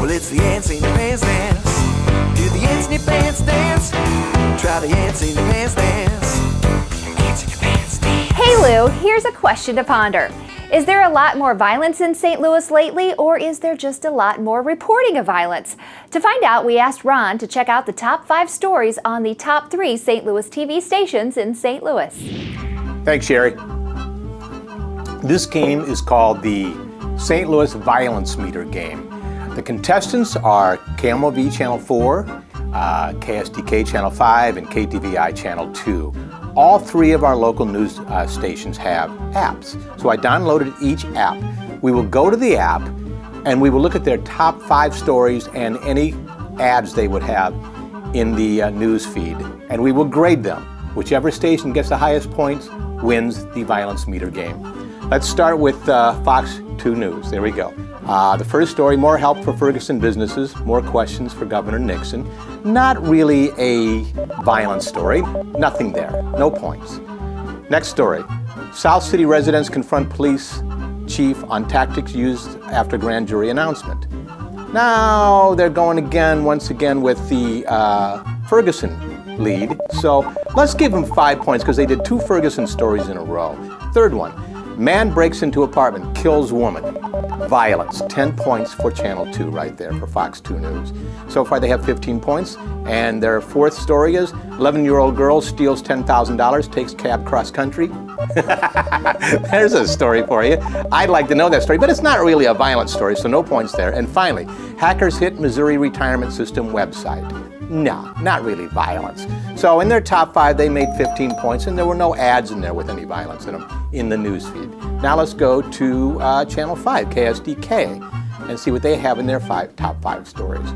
Well, it's the ants in the pants dance. Do the ants in your pants dance? Try the ants in the pants dance. Ants in your pants dance. Hey Lou, here's a question to ponder. Is there a lot more violence in St. Louis lately, or is there just a lot more reporting of violence? To find out, we asked Ron to check out the top 5 stories on the top 3 St. Louis TV stations in St. Louis. Thanks, Sherry. This game is called the St. Louis Violence Meter Game. The contestants are KMOV Channel 4, KSDK Channel 5, and KTVI Channel 2. All 3 of our local news stations have apps. So I downloaded each app. We will go to the app and we will look at their top 5 stories and any ads they would have in the news feed. And we will grade them. Whichever station gets the highest points wins the violence meter game. Let's start with Fox 2 News. There we go. The first story, more help for Ferguson businesses, more questions for Governor Nixon. Not really a violent story. Nothing there. No points. Next story. South City residents confront police chief on tactics used after grand jury announcement. Now they're going once again with the Ferguson lead. So let's give them 5 points because they did 2 Ferguson stories in a row. Third one. Man breaks into apartment, kills woman. Violence. 10 points for Channel 2 right there for Fox 2 News. So far they have 15 points. And their fourth story is 11-year-old girl steals $10,000, takes cab cross country. There's a story for you. I'd like to know that story, but it's not really a violent story, so no points there. And finally, hackers hit Missouri retirement system website. No, not really violence. So in their top 5, they made 15 points, and there were no ads in there with any violence in them in the news feed. Now let's go to Channel 5, KSDK, and see what they have in their top 5 stories.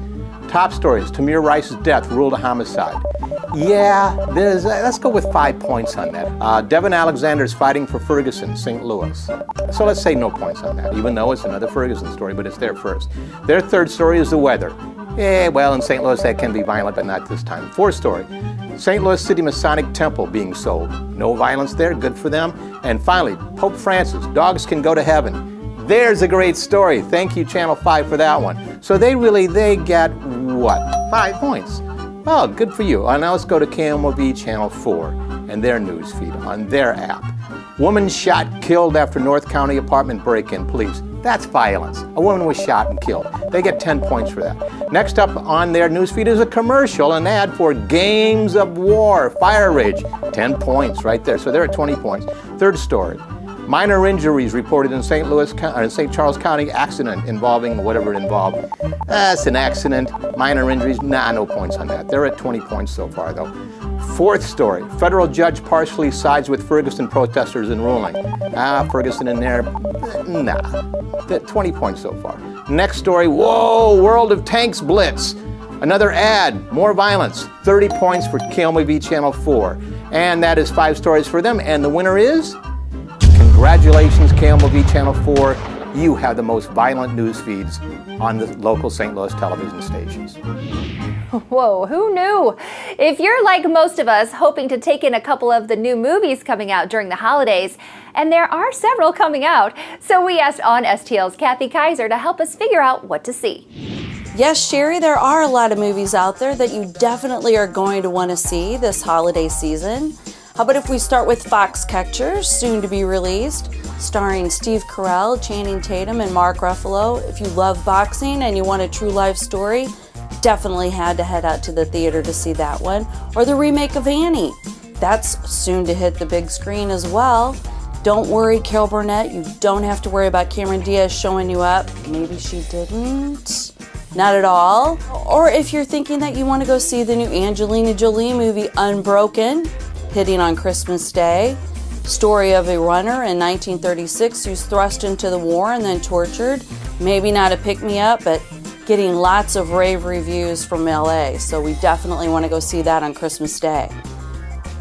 Top stories, Tamir Rice's death ruled a homicide. Yeah, let's go with 5 points on that. Devin Alexander's fighting for Ferguson, St. Louis. So let's say no points on that, even though it's another Ferguson story, but it's there first. Their third story is the weather. Well, in St. Louis that can be violent, but not this time. Fourth story, St. Louis City Masonic Temple being sold. No violence there, good for them. And finally, Pope Francis, dogs can go to heaven. There's a great story. Thank you, Channel 5, for that one. So they get what? 5 points. Well, good for you. Now let's go to KMOV Channel 4 and their news feed on their app. Woman shot, killed after North County apartment break-in, police. That's violence. A woman was shot and killed. They get 10 points for that. Next up on their newsfeed is a commercial, an ad for Games of War, Fire Ridge. 10 points right there. So they're at 20 points. Third story. Minor injuries reported in St. Charles County, accident involving whatever it involved. That's an accident. Minor injuries, no points on that. They're at 20 points so far, though. Fourth story, federal judge partially sides with Ferguson protesters in ruling. Ferguson in there, nah. 20 points so far. Next story, whoa, World of Tanks Blitz. Another ad, more violence. 30 points for KMOV Channel 4. And that is 5 stories for them. And the winner is? Congratulations, KMOV Channel 4. You have the most violent news feeds on the local St. Louis television stations. Whoa, who knew? If you're like most of us, hoping to take in a couple of the new movies coming out during the holidays, and there are several coming out, so we asked On STL's Kathy Kaiser to help us figure out what to see. Yes, Sherry, there are a lot of movies out there that you definitely are going to want to see this holiday season. How about if we start with Foxcatcher, soon to be released, starring Steve Carell, Channing Tatum, and Mark Ruffalo. If you love boxing and you want a true life story, definitely had to head out to the theater to see that one. Or the remake of Annie. That's soon to hit the big screen as well. Don't worry, Carol Burnett, you don't have to worry about Cameron Diaz showing you up. Maybe she didn't. Not at all. Or if you're thinking that you want to go see the new Angelina Jolie movie Unbroken, hitting on Christmas Day. Story of a runner in 1936 who's thrust into the war and then tortured. Maybe not a pick-me-up, but getting lots of rave reviews from LA. So we definitely want to go see that on Christmas Day.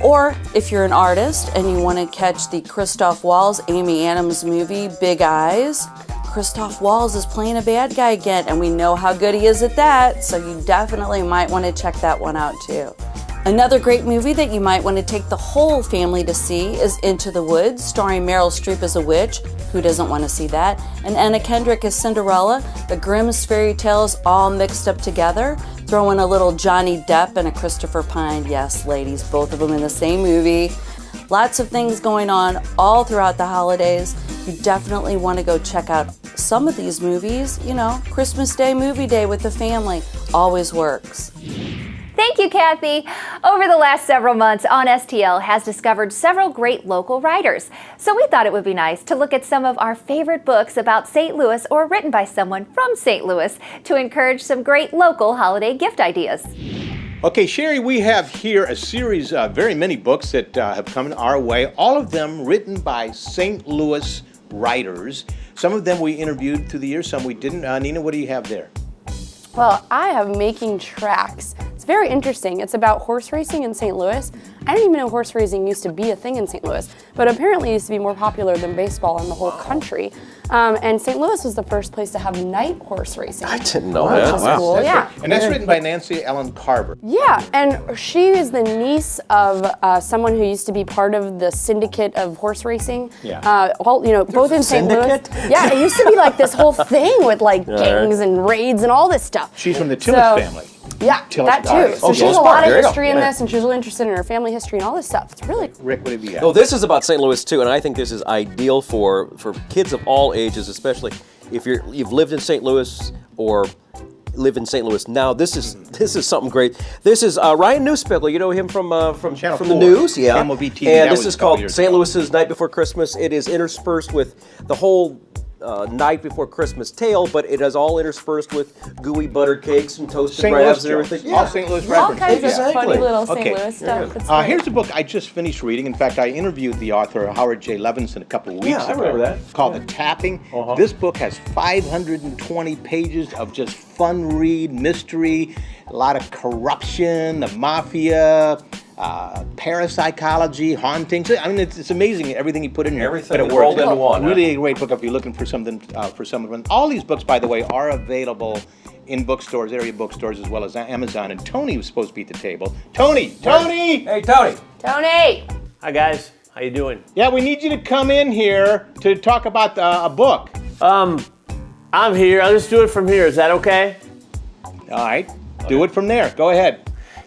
Or if you're an artist and you want to catch the Christoph Waltz, Amy Adams movie, Big Eyes, Christoph Waltz is playing a bad guy again, and we know how good he is at that, so you definitely might want to check that one out too. Another great movie that you might want to take the whole family to see is Into the Woods, starring Meryl Streep as a witch. Who doesn't want to see that? And Anna Kendrick as Cinderella. The Grimm's fairy tales all mixed up together. Throw in a little Johnny Depp and a Christopher Pine. Yes, ladies, both of them in the same movie. Lots of things going on all throughout the holidays. You definitely want to go check out some of these movies. You know, Christmas Day, movie day with the family always works. Thank you, Kathy. Over the last several months, On STL has discovered several great local writers. So we thought it would be nice to look at some of our favorite books about St. Louis or written by someone from St. Louis to encourage some great local holiday gift ideas. Okay, Sherry, we have here a series of very many books that have come our way, all of them written by St. Louis writers. Some of them we interviewed through the years, some we didn't. Nina, what do you have there? Well, I have Making Tracks. It's very interesting. It's about horse racing in St. Louis. I didn't even know horse racing used to be a thing in St. Louis, but apparently it used to be more popular than baseball in the whole country. And St. Louis was the first place to have night horse racing. I didn't know that. Which is cool, yeah. And that's written by Nancy Ellen Carver. Yeah, and she is the niece of someone who used to be part of the syndicate of horse racing. Yeah. Both in St. Louis. syndicate? Yeah, it used to be like this whole thing with like gangs and raids and all this stuff. She's from the Tillis family. Yeah, Tillis that Park. too. So Oh, she has Tillis a lot Park, of there you go. history in Yeah. this, and she's really interested in her family history and all this stuff. It's really Rick, what have you got? Oh, this is about St. Louis too, and I think this is ideal for kids of all ages, especially if you've lived in St. Louis or live in St. Louis now. This is something great. This is Ryan Newspiegel. You know him from Channel the 4. news, yeah. MLB TV, that And this was is a couple called years St. ago. Louis's Night Before Christmas. It is interspersed with the whole Night Before Christmas tale, but it is all interspersed with gooey butter cakes and toasted St. crabs Louis and jokes. everything. All St. Louis all references. kinds of Exactly. funny little St. Okay. Louis stuff. It's great. Here's a book I just finished reading. In fact, I interviewed the author, Howard J. Levinson, a couple of weeks I ago. remember that. Called The Tapping. This book has 520 pages of just fun read, mystery, a lot of corruption, the mafia, parapsychology, hauntings. I mean, it's amazing everything he put in here. Everything but it rolled works. into one, huh? Really a great book if you're looking for something for some of them. All these books, by the way, are available in bookstores, area bookstores, as well as Amazon. And Tony was supposed to be at the table. Tony! Hey, Tony. Tony! Hi guys, how you doing? Yeah, we need you to come in here to talk about a book. I'm here. I'll just do it from here. Is that okay? All right, do it from there. Go ahead.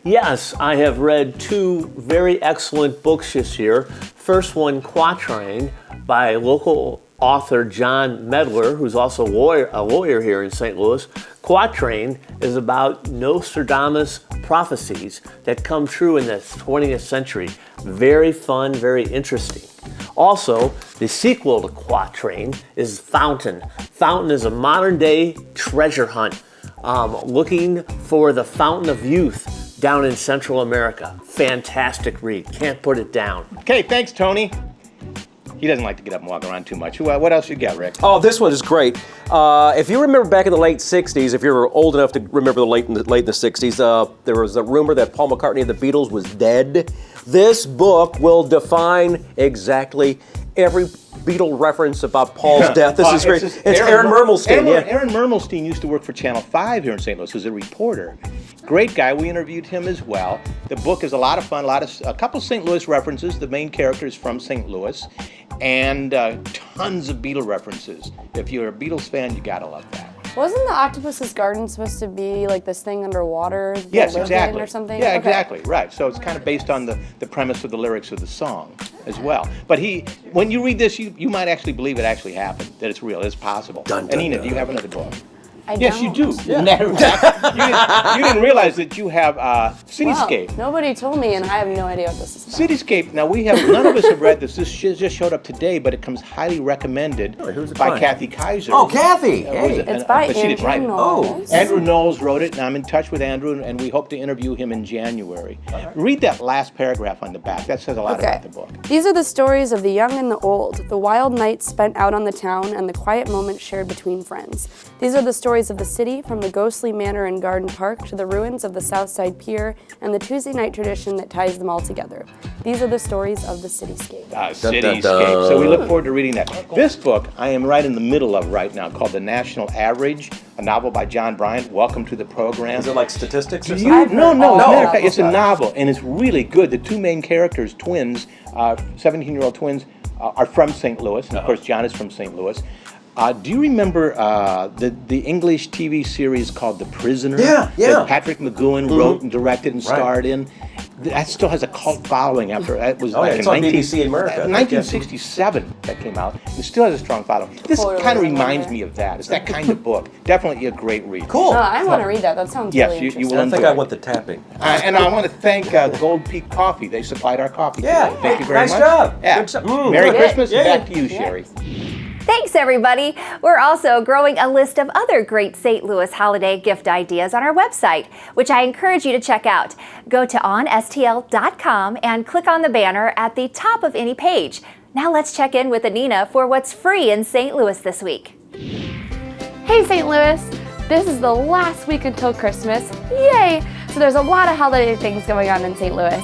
Yes, I have read two very excellent books this year. First one, Quatrain, by local author John Medler, who's also a lawyer here in St. Louis. Quatrain is about Nostradamus prophecies that come true in the 20th century. Very fun, very interesting. Also, the sequel to Quatrain is Fountain. Fountain is a modern-day treasure hunt, looking for the Fountain of Youth down in Central America. Fantastic read. Can't put it down. Okay, thanks, Tony. He doesn't like to get up and walk around too much. What else you got, Rick? Oh, this one is great. If you remember back in the late 60s, if you're old enough to remember the late in the 60s, there was a rumor that Paul McCartney of the Beatles was dead. This book will define exactly every Beatle reference about Paul's death. This is great. It's Aaron Mermelstein. Aaron Mermelstein used to work for Channel 5 here in St. Louis as a reporter. Great guy. We interviewed him as well. The book is a lot of fun. A couple St. Louis references. The main character is from St. Louis, and tons of Beatle references. If you're a Beatles fan, you gotta love that. Wasn't the Octopus's Garden supposed to be like this thing underwater? that Yes, lived exactly. in or something? Yeah, Okay. exactly. Right. So it's kind of based on the premise of the lyrics of the song as well. But when you read this, you might actually believe it actually happened, that it's real, it's possible. Dun, And dun, Nina, dun. do you have another book? I Yes, you don't. do. Matter of fact, you didn't realize that you have Cityscape. Wow, nobody told me, and I have no idea what this is about. Cityscape. Now none of us have read this. This just showed up today, but it comes highly recommended who's it by by? Kathy Kaiser. Oh, Kathy! That was Hey. it. It's by But she didn't write Andrew it. Knowles. Andrew Knowles wrote it, and I'm in touch with Andrew, and we hope to interview him in January. Read that last paragraph on the back. That says a lot about the book. These are the stories of the young and the old, the wild nights spent out on the town, and the quiet moments shared between friends. These are the stories stories of the city, from the ghostly manor and garden park to the ruins of the Southside Pier and the Tuesday night tradition that ties them all together. These are the stories of the cityscape. Cityscape. So we look forward to reading that. This book I am right in the middle of right now, called The National Average, a novel by John Bryant. Welcome to the program. Is it like statistics or Do something? you? No. As a matter of fact, it's a Okay. novel, and it's really good. The two main characters, twins, 17-year-old twins, are from St. Louis, and of course John is from St. Louis. Do you remember the English TV series called The Prisoner? Yeah. That Patrick McGowan wrote and directed and starred in. That still has a cult following after that was yeah, it's on BBC in America, I think, 1967 that came out. It still has a strong following. This Totally kind of remember reminds that. me of that. It's that kind of book. Definitely a great read. Cool. Oh, I want to read that. That sounds Yes, really you interesting. will I think enjoy I it. want the tapping. And I want to thank Gold Peak Coffee. They supplied our coffee Yeah. today. Thank you very Nice much. job. Yeah. Good job. Merry Good. Christmas. Yeah. Back to you, Sherry. Thanks, everybody. We're also growing a list of other great St. Louis holiday gift ideas on our website, which I encourage you to check out. Go to onstl.com and click on the banner at the top of any page. Now let's check in with Anina for what's free in St. Louis this week. Hey St. Louis! This is the last week until Christmas. Yay! So there's a lot of holiday things going on in St. Louis.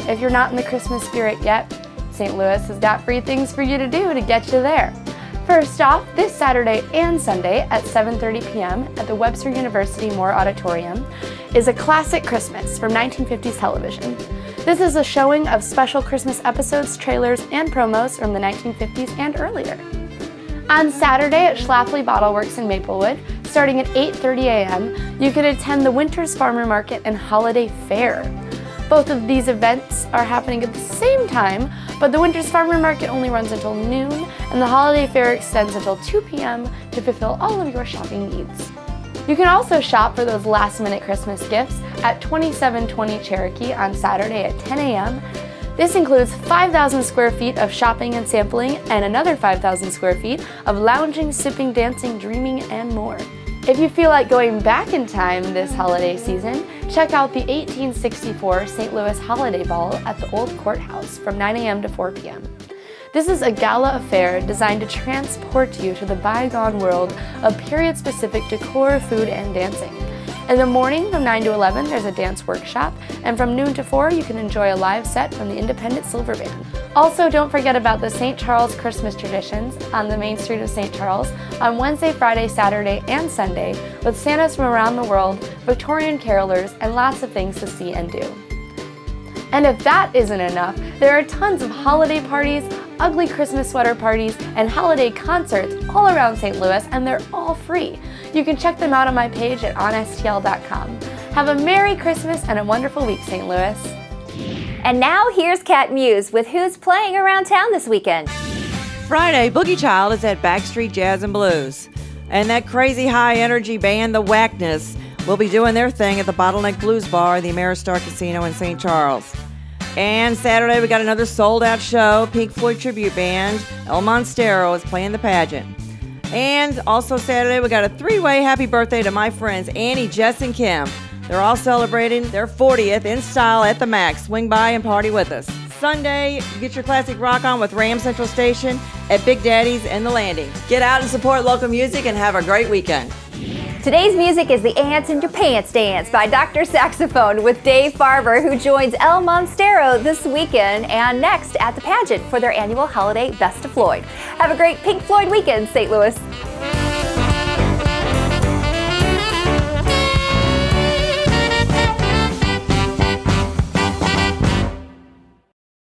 If you're not in the Christmas spirit yet, St. Louis has got free things for you to do to get you there. First off, this Saturday and Sunday at 7:30 p.m. at the Webster University Moore Auditorium is A Classic Christmas from 1950s television. This is a showing of special Christmas episodes, trailers, and promos from the 1950s and earlier. On Saturday at Schlafly Bottle Works in Maplewood, starting at 8:30 a.m., you can attend the Winter's Farmer Market and Holiday Fair. Both of these events are happening at the same time, but the Winter's Farmer Market only runs until noon, and the Holiday Fair extends until 2 p.m. to fulfill all of your shopping needs. You can also shop for those last-minute Christmas gifts at 2720 Cherokee on Saturday at 10 a.m. This includes 5,000 square feet of shopping and sampling and another 5,000 square feet of lounging, sipping, dancing, dreaming, and more. If you feel like going back in time this holiday season, check out the 1864 St. Louis Holiday Ball at the Old Courthouse from 9 a.m. to 4 p.m. This is a gala affair designed to transport you to the bygone world of period-specific decor, food, and dancing. In the morning from 9 to 11, there's a dance workshop, and from noon to 4, you can enjoy a live set from the Independent Silver Band. Also, don't forget about the St. Charles Christmas traditions on the main street of St. Charles on Wednesday, Friday, Saturday, and Sunday, with Santas from around the world, Victorian carolers, and lots of things to see and do. And if that isn't enough, there are tons of holiday parties, ugly Christmas sweater parties, and holiday concerts all around St. Louis, and they're all free. You can check them out on my page at onstl.com. Have a Merry Christmas and a wonderful week, St. Louis. And now here's Cat Muse with who's playing around town this weekend. Friday, Boogie Child is at Backstreet Jazz and Blues. And that crazy high-energy band, The Whackness, will be doing their thing at the Bottleneck Blues Bar at the Ameristar Casino in St. Charles. And Saturday, we got another sold-out show. Pink Floyd tribute band, El Monstero, is playing the pageant. And also Saturday, we got a three-way happy birthday to my friends Annie, Jess, and Kim. They're all celebrating their 40th in style at the Max. Swing by and party with us. Sunday, get your classic rock on with Ram Central Station at Big Daddy's and The Landing. Get out and support local music and have a great weekend. Today's music is the Ants in Your Pants Dance by Dr. Saxophone with Dave Farber, who joins El Monstero this weekend and next at the pageant for their annual holiday Best of Floyd. Have a great Pink Floyd weekend, St. Louis.